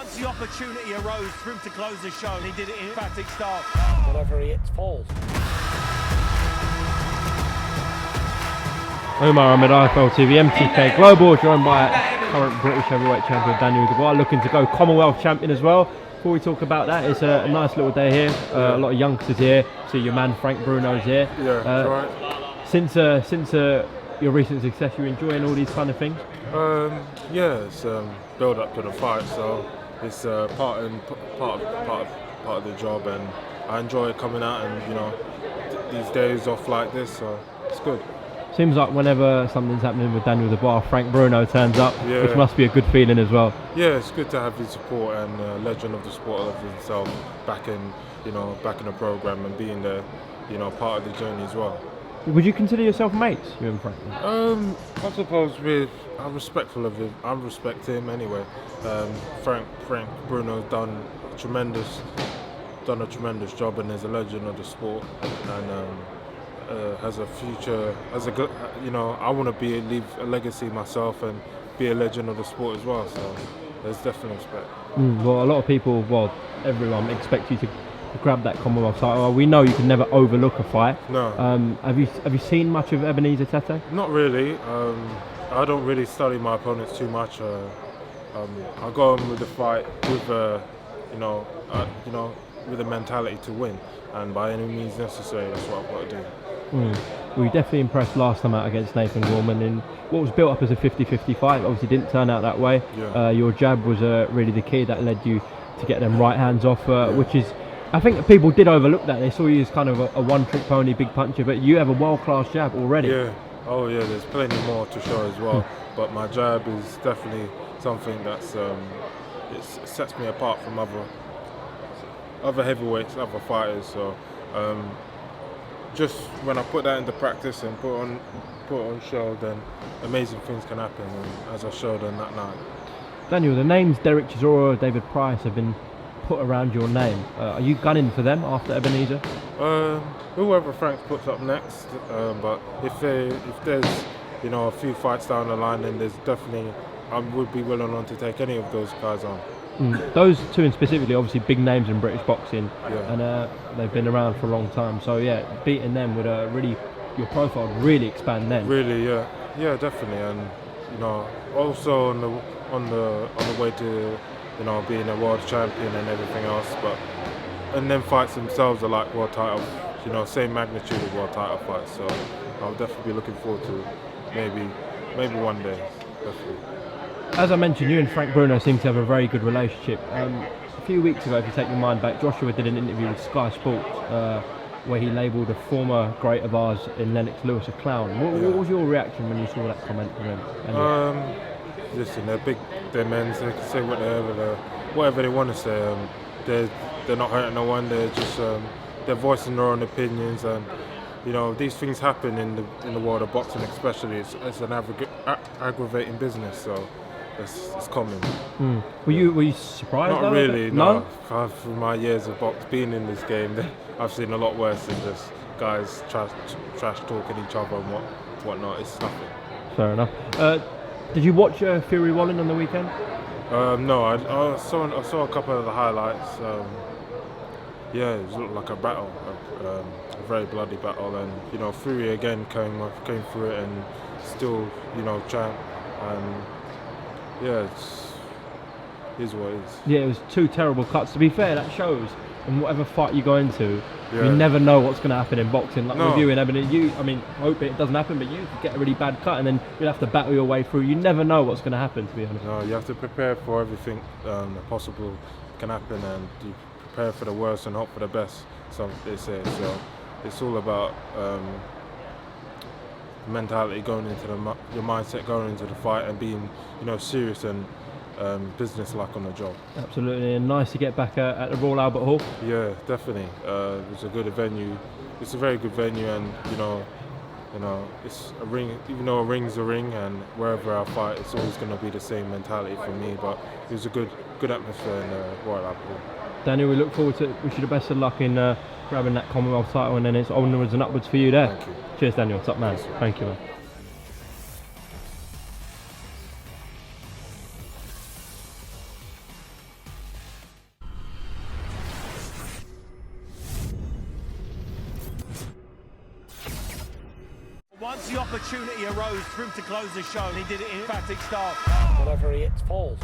once the opportunity arose for him to close the show, he did it in emphatic style. Whatever he hits falls. UMAR AHMED, IFL TV, MTK Global, joined by current British heavyweight champion Daniel Dubois, looking to go Commonwealth champion as well. Before we talk about that, it's a nice little day here. A lot of youngsters here. See your man Bruno's here. Yeah, that's right. Since your recent success, you enjoying all these kind of things? Yeah, it's build up to the fight, so it's part of the job, and I enjoy coming out and these days off like this, so it's good. Seems like whenever something's happening with Daniel Dubois, Bruno turns up, which must be a good feeling as well. Yeah, it's good to have his support and legend of the sport of himself back in the program and being there, part of the journey as well. Would you consider yourself mates, you and Frank? I suppose I'm respectful of him. I respect him anyway. Bruno's done a tremendous job and is a legend of the sport, and has a future, I want to leave a legacy myself and be a legend of the sport as well, so there's definitely respect. Well, a lot of people, everyone expects you to grab that Commonwealth title. We know you can never overlook a fight. No. Have you seen much of Ebenezer Tete? Not really. I don't really study my opponents too much. I go on with the fight with with a mentality to win, and by any means necessary, that's what I've got to do. Well, you definitely impressed last time out against Nathan Gorman in what was built up as a 50-50 fight. Obviously didn't turn out that way. Yeah. Your jab was really the key that led you to get them right hands off, which is, I think people did overlook that. They saw you as kind of a one-trick pony, big puncher, but you have a world-class jab already. Yeah. Oh yeah, there's plenty more to show as well. But my jab is definitely something that's it sets me apart from other heavyweights, other fighters. So just when I put that into practice and put on show, then amazing things can happen, and as I showed on that night. Daniel, the names Derek Chisora, David Price have been put around your name. Are you gunning for them after Ebenezer? Whoever Frank puts up next, but if there's a few fights down the line, then there's definitely, I would be willing to take any of those guys on. Those two in specifically, obviously big names in British boxing, yeah. And they've been around for a long time. So yeah, beating them would really, your profile would really expand then. Really, yeah, definitely, and also on the way to being a world champion and everything else. And then fights themselves are like world title, same magnitude of world title fights. So I'll definitely be looking forward to maybe one day, definitely. As I mentioned, you and Bruno seem to have a very good relationship. A few weeks ago, if you take your mind back, Joshua did an interview with Sky Sports where he labelled a former great of ours in Lennox Lewis a clown. What was your reaction when you saw that comment from him? Listen, they're big, they're men, so they can say whatever they want to say. They're not hurting no one. They're just they're voicing their own opinions, and these things happen in the world of boxing, especially. It's an aggravating business, so it's common. Were you surprised? Not really. No. Through my years of being in this game, I've seen a lot worse than just guys trash talking each other and whatnot. It's nothing. Fair enough. Did you watch Fury Wallen on the weekend? No, I saw a couple of the highlights. It looked like a battle, a very bloody battle, and Fury again came through it and still champ. It is what it is. Yeah, it was two terrible cuts. To be fair, that shows in whatever fight you go into, you never know what's going to happen in boxing. Like with you and Ebony, hope it doesn't happen, but you could get a really bad cut and then you'll have to battle your way through. You never know what's going to happen, to be honest. No, you have to prepare for everything possible can happen, and you prepare for the worst and hope for the best, so they say. So it's all about mentality going into your mindset going into the fight and being serious and business-like on the job. Absolutely, and nice to get back at the Royal Albert Hall. Yeah, definitely. It's a good venue. It's a very good venue, and it's a ring. Even though a ring's a ring, and wherever I fight, it's always going to be the same mentality for me. But it was a good atmosphere in the Royal Albert Hall. Daniel, we look forward to wish you the best of luck in grabbing that Commonwealth title, and then it's onwards and upwards for you there. Thank you. Cheers, Daniel. Top man. Thank you, man. Once the opportunity arose for him to close the show, he did it in emphatic style. Whatever he hits falls.